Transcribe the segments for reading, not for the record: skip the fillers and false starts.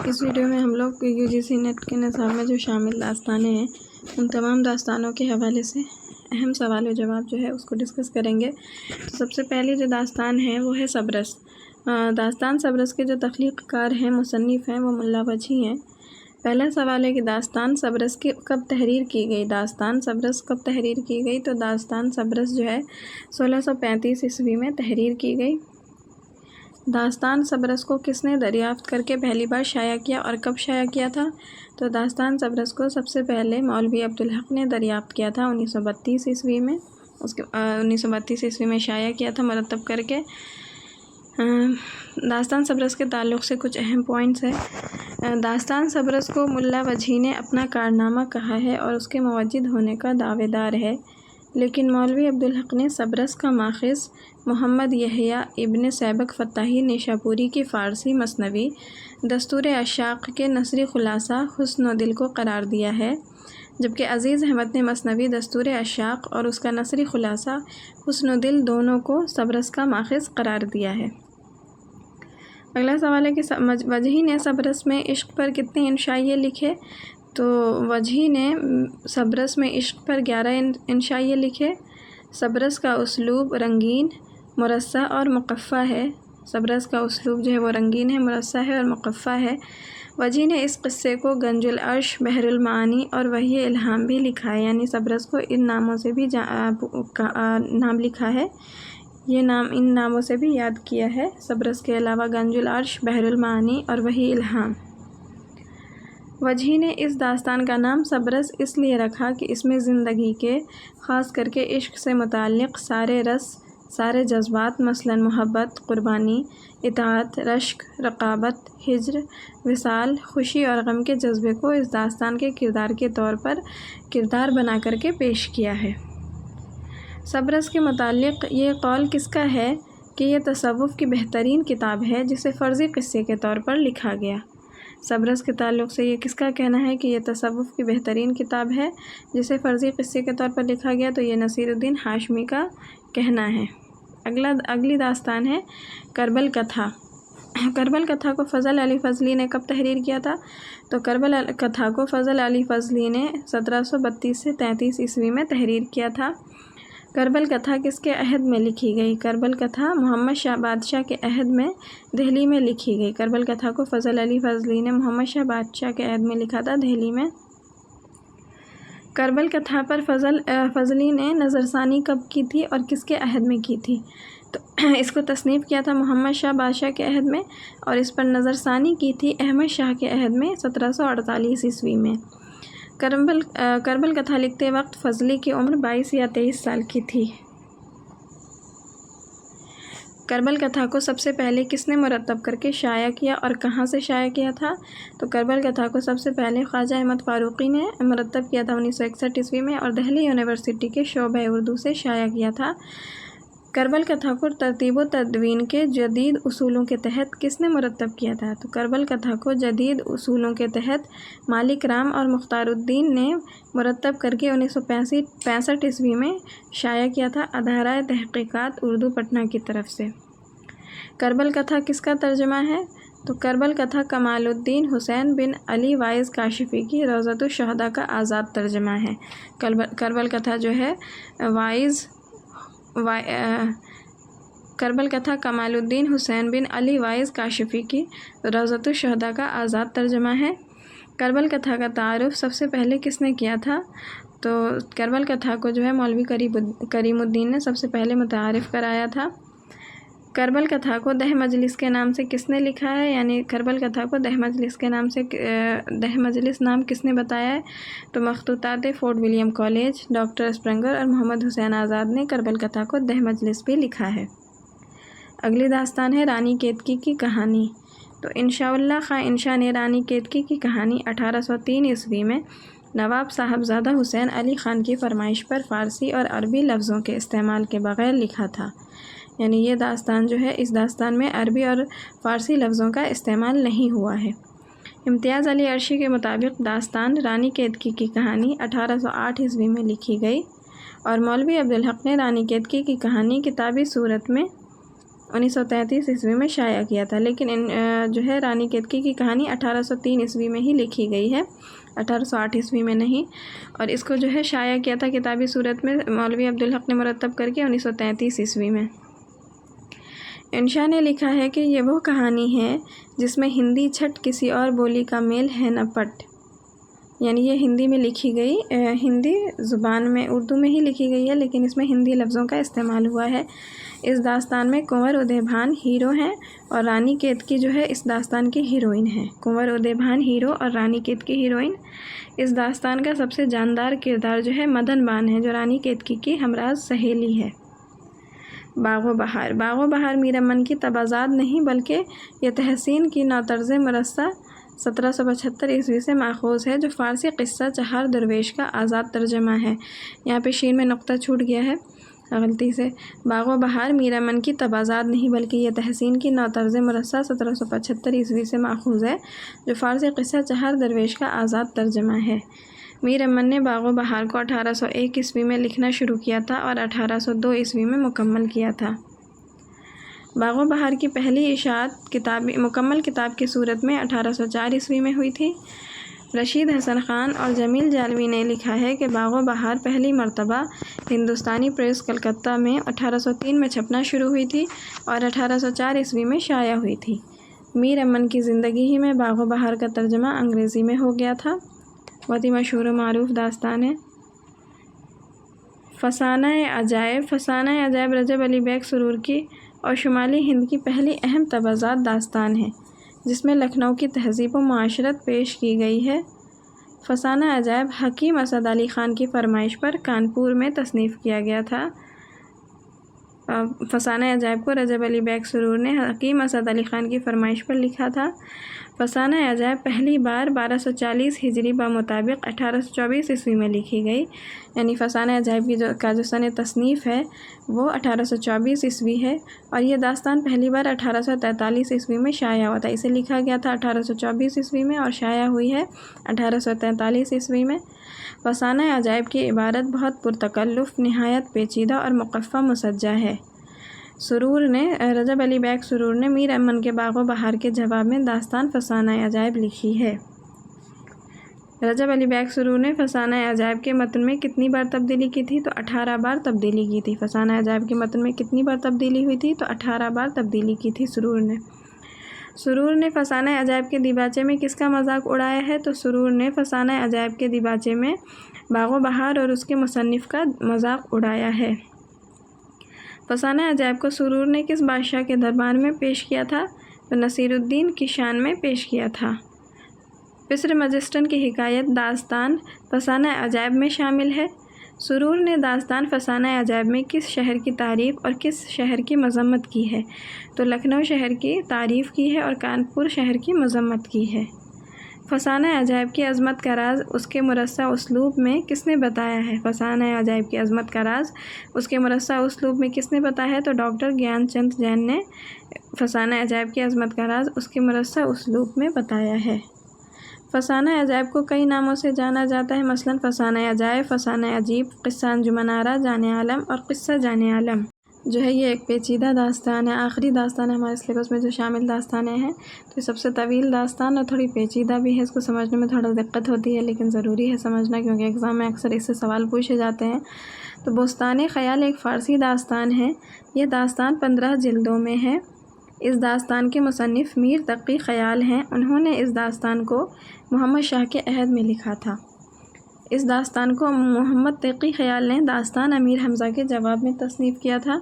اس video میں ہم لوگ UGC نیٹ کے نصاب میں جو شامل داستانیں ہیں ان تمام داستانوں کے حوالے سے اہم سوال و جواب جو ہے اس کو ڈسکس کریں گے۔ تو سب سے پہلی جو داستان ہے وہ ہے صبرس۔ داستان صبرس کے جو تخلیق کار ہیں، مصنف ہیں، وہ ملا وجہی ہیں۔ پہلا سوال ہے کہ داستان صبرس کی کب تحریر کی گئی؟ داستان صبرس کب تحریر کی گئی؟ تو داستان صبرس جو ہے 1635 عیسوی میں تحریر کی گئی۔ داستان صبرس کو کس نے دریافت کر کے پہلی بار شائع کیا اور کب شائع کیا تھا؟ تو داستان صبرس کو سب سے پہلے مولوی عبدالحق نے دریافت کیا تھا 1932 عیسوی میں۔ 1932 عیسوی میں شائع کیا تھا مرتب کر کے۔ داستان صبرس کے تعلق سے کچھ اہم پوائنٹس ہیں۔ داستان صبرس کو ملا وجہی نے اپنا کارنامہ کہا ہے اور اس کے موجد ہونے کا دعوے دار ہے، لیکن مولوی عبدالحق نے صبرس کا ماخذ محمد یحییٰ ابن سیبک فتاحی نیشاپوری کی فارسی مثنوی دستور اشاق کے نثری خلاصہ حسن و دل کو قرار دیا ہے، جبکہ عزیز احمد نے مثنوی دستور اشاق اور اس کا نثری خلاصہ حسن و دل دونوں کو صبرس کا ماخذ قرار دیا ہے۔ اگلا سوال ہے کہ وجہی نے صبرس میں عشق پر کتنے انشائیے لکھے؟ تو وجہی نے صبرس میں عشق پر 11 انشائیے لکھے۔ صبرس کا اسلوب رنگین، مرصع اور مقفع ہے۔ صبرس کا اسلوب جو ہے وہ رنگین ہے، مرصع ہے اور مقفع ہے۔ وجہی نے اس قصے کو گنج العرش، بحر المعانی اور وحی الہام بھی لکھا ہے، یعنی صبرس کو ان ناموں سے بھی نام لکھا ہے، یہ نام ان ناموں سے بھی یاد کیا ہے۔ صبرس کے علاوہ گنج العرش، بحر المعانی اور وحی الہام۔ وجہی نے اس داستان کا نام صبرس اس لیے رکھا کہ اس میں زندگی کے، خاص کر کے عشق سے متعلق سارے رس، سارے جذبات، مثلاً محبت، قربانی، اطاعت، رشک، رقابت، ہجر، وصال، خوشی اور غم کے جذبے کو اس داستان کے کردار کے طور پر کردار بنا کر کے پیش کیا ہے۔ صبرس کے متعلق یہ قول کس کا ہے کہ یہ تصوف کی بہترین کتاب ہے جسے فرضی قصے کے طور پر لکھا گیا؟ صبرس کے تعلق سے یہ کس کا کہنا ہے کہ یہ تصوف کی بہترین کتاب ہے جسے فرضی قصے کے طور پر لکھا گیا؟ تو یہ نصیر الدین ہاشمی کا کہنا ہے۔ اگلی داستان ہے کربل کتھا۔ کربل کتھا کو فضل علی فضلی نے کب تحریر کیا تھا؟ تو کربل کتھا کو فضل علی فضلی نے 1732 سے 33 عیسوی میں تحریر کیا تھا۔ کربل کتھا کس کے عہد میں لکھی گئی؟ کربل کتھا محمد شاہ بادشاہ کے عہد میں دہلی میں لکھی گئی۔ کربل کتھا کو فضل علی فضلی نے محمد شاہ بادشاہ کے عہد میں لکھا تھا، دہلی میں۔ کربل کتھا پر فضلی نے نظر ثانی کب کی تھی اور کس کے عہد میں کی تھی؟ تو اس کو تصنیف کیا تھا محمد شاہ بادشاہ کے عہد میں، اور اس پر نظر ثانی کی تھی احمد شاہ کے عہد میں 1748 عیسوی میں۔ کربل کتھا لکھتے وقت فضلی کی عمر 22 یا 23 سال کی تھی۔ کربل کتھا کو سب سے پہلے کس نے مرتب کر کے شائع کیا اور کہاں سے شائع کیا تھا؟ تو کربل کتھا کو سب سے پہلے خواجہ احمد فاروقی نے مرتب کیا تھا 1961 عیسوی میں، اور دہلی یونیورسٹی کے شعبہ اردو سے شائع کیا تھا۔ کربل کتھا کو ترتیب و تدوین کے جدید اصولوں کے تحت کس نے مرتب کیا تھا؟ تو کربل کتھا کو جدید اصولوں کے تحت مالک رام اور مختار الدین نے مرتب کر کے 1965 عیسوی میں شائع کیا تھا، ادارہ تحقیقات اردو پٹنہ کی طرف سے۔ کربل کتھا کس کا ترجمہ ہے؟ تو کربل کتھا کمال الدین حسین بن علی وائز کاشفی کی روضۃ الشہداء کا آزاد ترجمہ ہے۔ کربل کتھا جو ہے کربل کتھا کمال الدین حسین بن علی وائز کاشفی کی روضۃ الشہداء کا آزاد ترجمہ ہے۔ کربل کتھا کا تعارف سب سے پہلے کس نے کیا تھا؟ تو کربل کتھا کو جو ہے مولوی کریم الدین نے سب سے پہلے متعارف کرایا تھا۔ کربل کتھا کو دہ مجلس کے نام سے کس نے لکھا ہے؟ یعنی کربل کتھا کو دہ مجلس کے نام سے دہ مجلس نام کس نے بتایا ہے؟ تو مخطوطات fort William college, doctor Sprenger اور محمد حسین آزاد نے کربل کتھا کو دہ مجلس بھی لکھا ہے۔ اگلی داستان ہے رانی کیتکی کی کہانی۔ تو انشاءاللہ خاں انشا نے رانی کیتکی کی کہانی 1803 عیسوی میں نواب صاحبزادہ حسین علی خان کی فرمائش پر فارسی اور عربی لفظوں کے استعمال کے بغیر لکھا تھا، یعنی یہ داستان جو ہے اس داستان میں عربی اور فارسی لفظوں کا استعمال نہیں ہوا ہے۔ امتیاز علی عرشی کے مطابق داستان رانی کیتکی کی کہانی 1808 عیسوی میں لکھی گئی، اور مولوی عبدالحق نے رانی کیتکی کی کہانی کتابی صورت میں 1933 عیسوی میں شائع کیا تھا، لیکن جو ہے رانی کیتکی کی کہانی 1803 عیسوی میں ہی لکھی گئی ہے، 1808 عیسوی میں نہیں، اور اس کو جو ہے شائع کیا تھا کتابی صورت میں مولوی عبدالحق نے مرتب کر کے 1933 عیسوی میں۔ انشا نے لکھا ہے کہ یہ وہ کہانی ہے جس میں ہندی چھٹ کسی اور بولی کا میل ہے نہ پٹ، یعنی یہ ہندی میں لکھی گئی، ہندی زبان میں اردو میں ہی لکھی گئی ہے، لیکن اس میں ہندی لفظوں کا استعمال ہوا ہے۔ اس داستان میں کنور ادے بھان ہیرو ہیں اور رانی کیتکی جو ہے اس داستان کی ہیروئن ہے۔ کنور ادے بھان ہیرو اور رانی کیتکی ہیروئن۔ اس داستان کا سب سے جاندار کردار جو ہے مدن بان ہے، جو رانی کیتکی کی ہمراز سہیلی ہے۔ باغ و بہار۔ باغ و بہار میر امن کی تبازات نہیں بلکہ یہ تحسین کی نوطرز مرثہ 1775 عیسوی سے ماخوذ ہے، جو فارسی قصہ چہار درویش کا آزاد ترجمہ ہے۔ یہاں پہ شین میں نقطہ چھوٹ گیا ہے غلطی سے۔ باغ و بہار میر امن کی تبازات نہیں بلکہ یہ تحسین کی نوطرز مرثہ 1775 عیسوی سے ماخوذ ہے، جو فارسی قصہ چہار درویش کا آزاد ترجمہ ہے۔ میر امن نے باغ و بہار کو 1801 عیسوی میں لکھنا شروع کیا تھا اور 1802 عیسوی میں مکمل کیا تھا۔ باغ و بہار کی پہلی اشاعت مکمل کتاب کی صورت میں 1804 عیسوی میں ہوئی تھی۔ رشید حسن خان اور جمیل جالوی نے لکھا ہے کہ باغ و بہار پہلی مرتبہ ہندوستانی پریس کلکتہ میں 1803 میں چھپنا شروع ہوئی تھی اور 1804 عیسوی میں شائع ہوئی تھی۔ میر امن کی زندگی ہی میں باغ و بہار کا ترجمہ انگریزی میں ہو گیا تھا۔ بہت ہی مشہور و معروف داستان ہے۔ فسانہ عجائب۔ فسانہ عجائب رجب علی بیگ سرور کی اور شمالی ہند کی پہلی اہم تبازات داستان ہے، جس میں لکھنؤ کی تہذیب و معاشرت پیش کی گئی ہے۔ فسانہ عجائب حکیم اسد علی خان کی فرمائش پر کانپور میں تصنیف کیا گیا تھا۔ فسانہ عجائب کو رجب علی بیگ سرور نے حکیم اسد علی خان کی فرمائش پر لکھا تھا۔ فسانہ عجائب پہلی بار 1240 ہجری بمطابق 1824 عیسوی میں لکھی گئی، یعنی فسانہ عجائب کا جو سن تصنیف ہے وہ 1824 عیسوی ہے، اور یہ داستان پہلی بار 1843 عیسوی میں شائع ہوا تھا۔ اسے لکھا گیا تھا 1824 عیسوی میں اور شائع ہوئی ہے 1843 عیسوی میں۔ فسانہ عجائب کی عبارت بہت پرتکلف، نہایت پیچیدہ اور مقفع مسجع ہے۔ رجب علی بیگ سرور نے میر امن کے باغ و بہار کے جواب میں داستان فسانہ عجائب لکھی ہے۔ رجب علی بیگ سرور نے فسانہ عجائب کے متن میں کتنی بار تبدیلی کی تھی؟ تو 18 بار تبدیلی کی تھی۔ فسانہ عجائب کے متن میں کتنی بار تبدیلی ہوئی تھی؟ تو 18 بار تبدیلی کی تھی سرور نے فسانہ عجائب کے دیباچے میں کس کا مذاق اڑایا ہے؟ تو سرور نے فسانہ عجائب کے دیباچے میں باغ و بہار اور اس کے مصنف کا مذاق اڑایا ہے۔ فسانہ عجائب کو سرور نے کس بادشاہ کے دربار میں پیش کیا تھا؟ تو نصیر الدین کی شان میں پیش کیا تھا۔ پسر مجسٹن کی حکایت داستان فسانہ عجائب میں شامل ہے۔ سرور نے داستان فسانہ عجائب میں کس شہر کی تعریف اور کس شہر کی مذمت کی ہے؟ تو لکھنؤ شہر کی تعریف کی ہے اور کانپور شہر کی مذمت کی ہے۔ فسانہ عجائب کی عظمت کا راز اس کے مرصع اسلوب میں کس نے بتایا ہے؟ فسانہ عجائب کی عظمت کا راز اس کے مرصع اسلوب میں کس نے بتایا ہے؟ تو ڈاکٹر گیان چند جین نے فسانہ عجائب کی عظمت کا راز اس کے مرصع اسلوب میں بتایا ہے۔ فسانہ عجائب کو کئی ناموں سے جانا جاتا ہے، مثلا فسانہ عجائب، فسانہ عجیب، قصہ انجمن آرا، جان عالم اور قصہ جان عالم جو ہے یہ ایک پیچیدہ داستان ہے، آخری داستان ہے ہمارے سلیبس میں جو شامل داستانیں ہیں، تو یہ سب سے طویل داستان اور تھوڑی پیچیدہ بھی ہے، اس کو سمجھنے میں تھوڑا دقت ہوتی ہے، لیکن ضروری ہے سمجھنا کیونکہ ایگزام میں اکثر اس سے سوال پوچھے جاتے ہیں۔ تو بستان خیال ایک فارسی داستان ہے، یہ داستان 15 جلدوں میں ہے۔ اس داستان کے مصنف میر تقی خیال ہیں، انہوں نے اس داستان کو محمد شاہ کے عہد میں لکھا تھا۔ اس داستان کو محمد تقی خیال نے داستان امیر حمزہ کے جواب میں تصنیف کیا تھا۔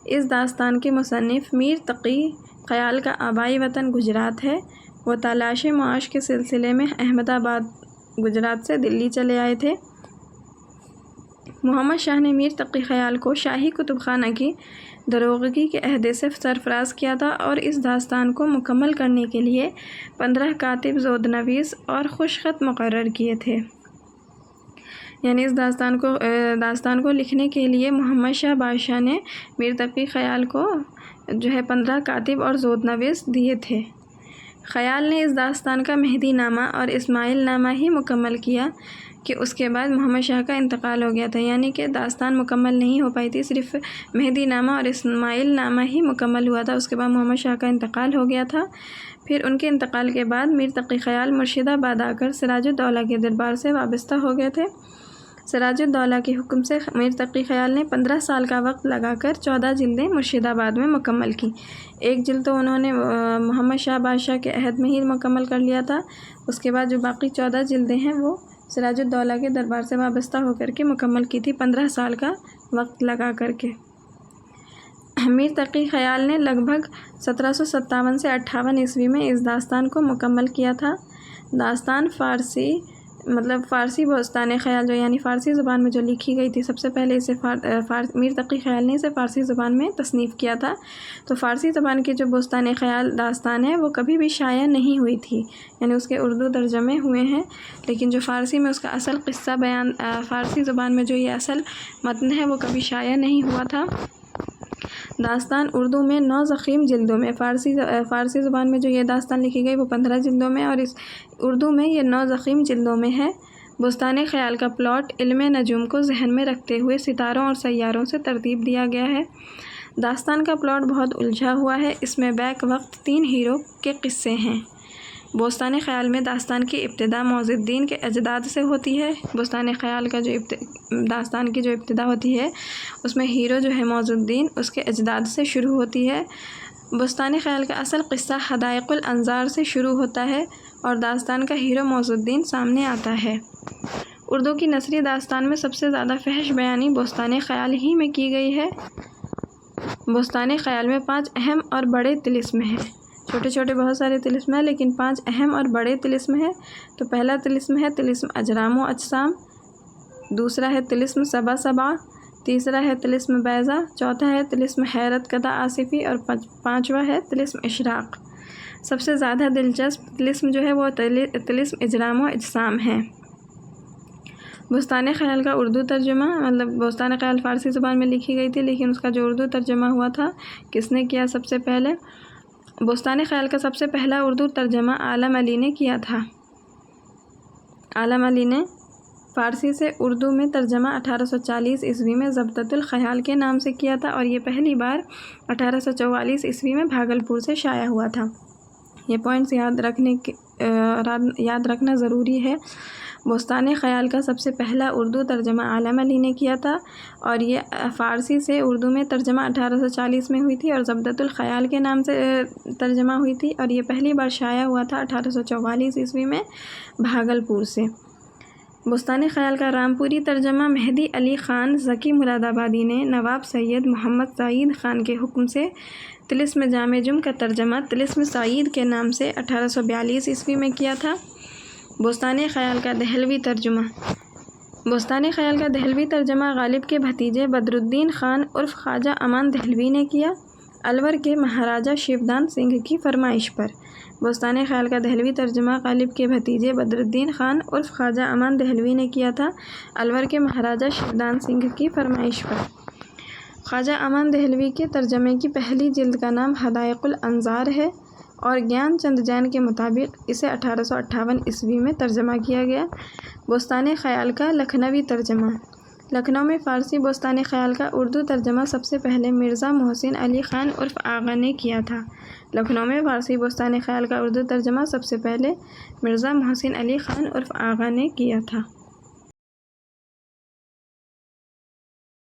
اس داستان کے مصنف میر تقی خیال کا آبائی وطن گجرات ہے، وہ تلاش معاش کے سلسلے میں احمد آباد گجرات سے دلی چلے آئے تھے۔ محمد شاہ نے میر تقی خیال کو شاہی کتب خانہ کی دروغگی کے عہدے سے سرفراز کیا تھا اور اس داستان کو مکمل کرنے کے لیے 15 کاتب زود نویس اور خوش خط مقرر کیے تھے، یعنی اس داستان کو لکھنے کے لیے محمد شاہ بادشاہ نے میر تقی خیال کو جو ہے 15 کاتب اور زود نویس دیے تھے۔ خیال نے اس داستان کا مہدی نامہ اور اسماعیل نامہ ہی مکمل کیا۔ کہ اس کے بعد محمد شاہ کا انتقال ہو گیا تھا، یعنی کہ داستان مکمل نہیں ہو پائی تھی، صرف مہدی نامہ اور اسماعیل نامہ ہی مکمل ہوا تھا۔ اس کے بعد محمد شاہ کا انتقال ہو گیا تھا۔ پھر ان کے انتقال کے بعد میر تقی خیال مرشد آباد آ کر سراج الدولہ کے دربار سے وابستہ ہو گئے تھے۔ سراج الدولہ کے حکم سے میر تقی خیال نے 15 سال کا وقت لگا کر 14 جلدیں مرشد آباد میں مکمل کی۔ ایک جلد تو انہوں نے محمد شاہ بادشاہ کے عہد میں ہی مکمل کر لیا تھا، اس کے بعد جو باقی 14 جلدیں ہیں وہ سراج الدولہ کے دربار سے وابستہ ہو کر کے مکمل کی تھی 15 سال کا وقت لگا کر کے۔ میر تقی خیال نے لگ بھگ 1757 سے 58 عیسوی میں اس داستان کو مکمل کیا تھا۔ داستان فارسی بوستان خیال جو یعنی فارسی زبان میں جو لکھی گئی تھی، سب سے پہلے اسے میر تقی خیال نے اسے فارسی زبان میں تصنیف کیا تھا۔ تو فارسی زبان کی جو بوستان خیال داستان ہے وہ کبھی بھی شائع نہیں ہوئی تھی، یعنی اس کے اردو ترجمے ہوئے ہیں، لیکن جو فارسی میں اس کا اصل قصہ بیان فارسی زبان میں جو یہ اصل متن ہے وہ کبھی شائع نہیں ہوا تھا۔ داستان اردو میں 9 ضخیم جلدوں میں، فارسی زبان میں جو یہ داستان لکھی گئی وہ 15 جلدوں میں، اور اس اردو میں یہ 9 ضخیم جلدوں میں ہے۔ بوستان خیال کا پلاٹ علم نجوم کو ذہن میں رکھتے ہوئے ستاروں اور سیاروں سے ترتیب دیا گیا ہے۔ داستان کا پلاٹ بہت الجھا ہوا ہے، اس میں بیک وقت 3 ہیرو کے قصے ہیں۔ بوستان خیال میں داستان کی ابتدا معز الدین کے اجداد سے ہوتی ہے۔ بوستان خیال کا جو داستان کی جو ابتدا ہوتی ہے اس میں ہیرو جو ہے معز الدین اس کے اجداد سے شروع ہوتی ہے۔ بوستان خیال کا اصل قصہ حدائق الانظار سے شروع ہوتا ہے اور داستان کا ہیرو معز الدین سامنے آتا ہے۔ اردو کی نثری داستان میں سب سے زیادہ فحش بیانی بوستان خیال ہی میں کی گئی ہے۔ بوستان خیال میں 5 اہم اور بڑے طلسم ہیں، چھوٹے چھوٹے بہت سارے طلسم ہیں لیکن 5 اہم اور بڑے طلسم ہیں۔ تو پہلا طلسم ہے طلسم اجرام و اجسام، دوسرا ہے طلسم سبا سبا، تیسرا ہے طلسم بیضا، چوتھا ہے طلسم حیرت کدہ آصفی، اور 5واں ہے طلسم اشراق۔ سب سے زیادہ دلچسپ طلسم جو ہے وہ طلسم اجرام و اجسام ہے۔ بوستان خیال کا اردو ترجمہ بوستان خیال فارسی زبان میں لکھی گئی تھی، لیکن اس کا جو اردو ترجمہ ہوا تھا کس نے کیا؟ سب سے پہلے بوستان خیال کا سب سے پہلا اردو ترجمہ عالم علی نے کیا تھا۔ عالم علی نے فارسی سے اردو میں ترجمہ 1840 عیسوی میں ضبطۃ الخیال کے نام سے کیا تھا، اور یہ پہلی بار 1844 عیسوی میں بھاگلپور سے شائع ہوا تھا۔ یہ پوائنٹس یاد رکھنا ضروری ہے۔ بوستان خیال کا سب سے پہلا اردو ترجمہ عالم علی نے کیا تھا، اور یہ فارسی سے اردو میں ترجمہ 1840 میں ہوئی تھی اور ضبطۃ الخیال کے نام سے ترجمہ ہوئی تھی، اور یہ پہلی بار شائع ہوا تھا 1844 عیسوی میں بھاگلپور سے۔ بوستان خیال کا رامپوری ترجمہ مہدی علی خان ذکی مراد آبادی نے نواب سید محمد سعید خان کے حکم سے طلسم جامع جم کا ترجمہ طلسم سعید کے نام سے 1842 عیسوی میں کیا تھا۔ بوستان خیال کا دہلوی ترجمہ بوستان خیال کا دہلوی ترجمہ غالب کے بھتیجے بدر الدین خان عرف خواجہ امان دہلوی نے کیا، الور کے مہاراجہ شیودان سنگھ کی فرمائش پر۔ بوستان خیال کا دہلوی ترجمہ غالب کے بھتیجے بدر الدین خان عرف خواجہ امان دہلوی نے کیا تھا، الور کے مہاراجہ شیودان سنگھ کی فرمائش پر۔ خواجہ امان دہلوی کے ترجمے کی پہلی جلد کا نام حدائق الانظار ہے، اور گیان چند جین کے مطابق اسے 1858 عیسوی میں ترجمہ کیا گیا۔ بوستان خیال کا لکھنوی ترجمہ لکھنؤ میں فارسی بوستان خیال کا اردو ترجمہ سب سے پہلے مرزا محسن علی خان عرف آغا نے کیا تھا۔ لکھنؤ میں فارسی بوستان خیال کا اردو ترجمہ سب سے پہلے مرزا محسن علی خان عرف آغا نے کیا تھا۔